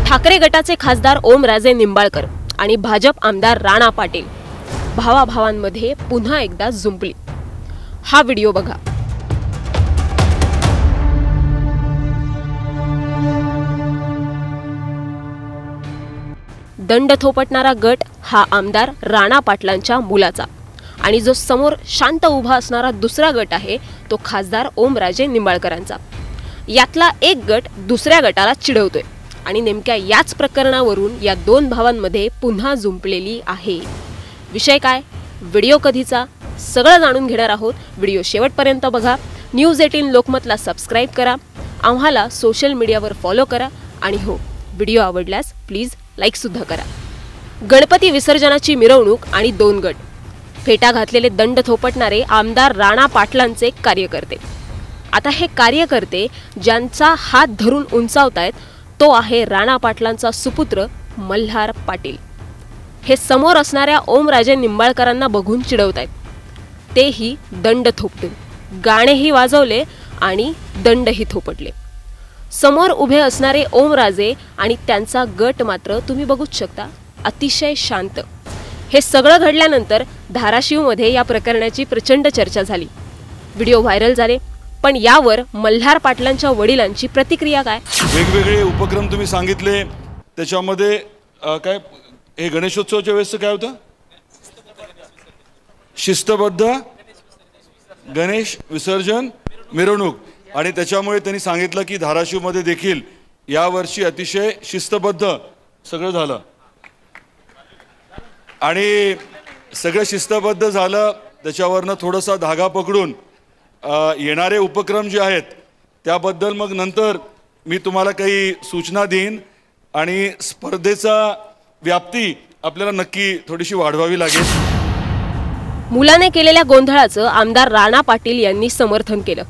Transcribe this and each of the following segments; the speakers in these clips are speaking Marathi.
ठाकरे गटाचे खासदार ओमराजे निंबाळकर आणि भाजप आमदार राणा पाटील भावाभावांमध्ये पुन्हा एकदा जुंपली। हा व्हिडिओ बघा। दंड थोपटणारा गट हा आमदार राणा पाटलांच्या मुलाचा आणि जो समोर शांत उभा असणारा दुसरा गट आहे तो खासदार ओमराजे निंबाळकरांचा। यातला एक गट दुसऱ्या गटाला चिडवतोय आणि नेमक्या याच प्रकरणावरून या दोन भावांमध्ये पुन्हा जुंपलेली आहे। विषय काय, व्हिडिओ कधीचा, सगळं जाणून घेणार आहोत। व्हिडिओ शेवटपर्यंत बघा। न्यूज 18 लोकमतला सबस्क्राइब करा, आम्हाला सोशल मीडियावर फॉलो करा आणि हो, व्हिडिओ आवडल्यास प्लीज लाईक सुद्धा करा। गणपती विसर्जनाची मिरवणूक आणि दोन गट, फेटा घातलेले दंड थोपटणारे आमदार राणा पाटलांचे कार्यकर्ते। आता हे कार्यकर्ते ज्यांचा हात धरून उंचावतायत तो आहे राणा पाटलांचा सुपुत्र मल्हार पाटील। हे समोर असणाऱ्या ओमराजे निंबाळकरांना बघून चिडवतायत, तेही दंड थोपटून, गाणेही वाजवले आणि दंडही थोपटले। समोर उभे असणारे ओमराजे आणि त्यांचा गट मात्र तुम्ही बघूच शकता, अतिशय शांत। हे सगळं घडल्यानंतर धाराशिवमध्ये या प्रकरणाची प्रचंड चर्चा झाली, व्हिडिओ व्हायरल झाले। पण यावर मल्हार पाटलांच्या वडिलांची प्रतिक्रिया काय? वेगवेगळे उपक्रम तुम्ही सांगितले, त्याच्यामध्ये काय हे गणेशोत्सवाच्या वेळेस काय होतं? शिस्तबद्ध गणेश विसर्जन मिरवणूक, आणि त्याच्यामुळे त्यांनी सांगितलं की धाराशिवमध्ये देखील यावर्षी अतिशय शिस्तबद्ध सगळं झालं आणि सगळं शिस्तबद्ध झालं। त्याच्यावरनं थोडासा धागा पकडून येणारे उपक्रम जे आहेत त्याबद्दल मग नंतर मी तुम्हाला काही सूचना देईन आणि स्पर्धेचा व्याप्ती आपल्याला नक्की थोडीशी वाढवावी लागेल। मुलाने केलेल्या गोंधळाचं आमदार राणा पाटील यांनी समर्थन केलं।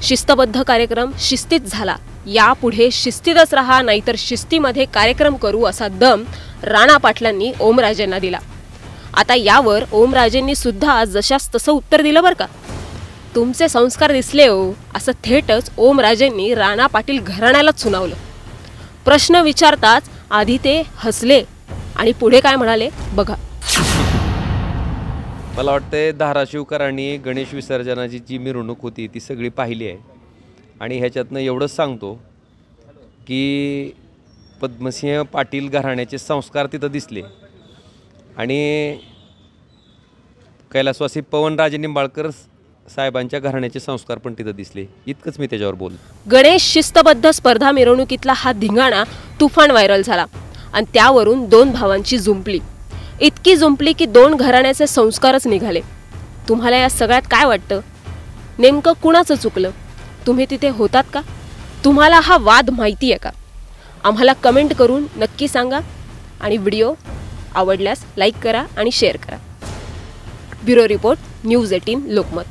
शिस्तबद्ध कार्यक्रम शिस्तीत झाला, यापुढे शिस्तीतच राहा, नाहीतर शिस्तीमध्ये कार्यक्रम करू असा दम राणा पाटलांनी ओमराजेंना दिला। आता यावर ओमराजेंनी सुद्धा जशास तसं उत्तर दिलं बरं का। तुमचे संस्कार दिसले हो, असं थेटच ओमराजेंनी राणा पाटील घराण्यालाच सुनावलं। प्रश्न विचारताच आधी ते हसले आणि पुढे काय म्हणाले बघा। मला वाटतं धाराशिवकरांनी गणेश विसर्जनाची जी मिरवणूक होती ती सगळी पाहिली आहे आणि ह्याच्यातनं एवढंच सांगतो की पद्मसिंह पाटील घराण्याचे संस्कार तिथं दिसले आणि कैलासवासी पवनराजे निंबाळकर साहेबांच्या घराण्याचे संस्कार पण तिथं दिसले। इतकंच मी त्याच्यावर बोल। गणेश शिस्तबद्ध स्पर्धा मिरवणुकीतला हा धिंगाणा तुफान व्हायरल झाला आणि त्यावरून दोन भावांची जुंपली, इतकी जुंपली की दोन घराण्याचे संस्कारच निघाले। तुम्हाला या सगळ्यात काय वाटतं? नेमकं कुणाचं चुकलं? तुम्ही तिथे होतात का? तुम्हाला हा वाद माहिती आहे का? आम्हाला कमेंट करून नक्की सांगा आणि व्हिडिओ आवडल्यास लाईक करा आणि शेअर करा। Bureau report, news 18 Lokmat.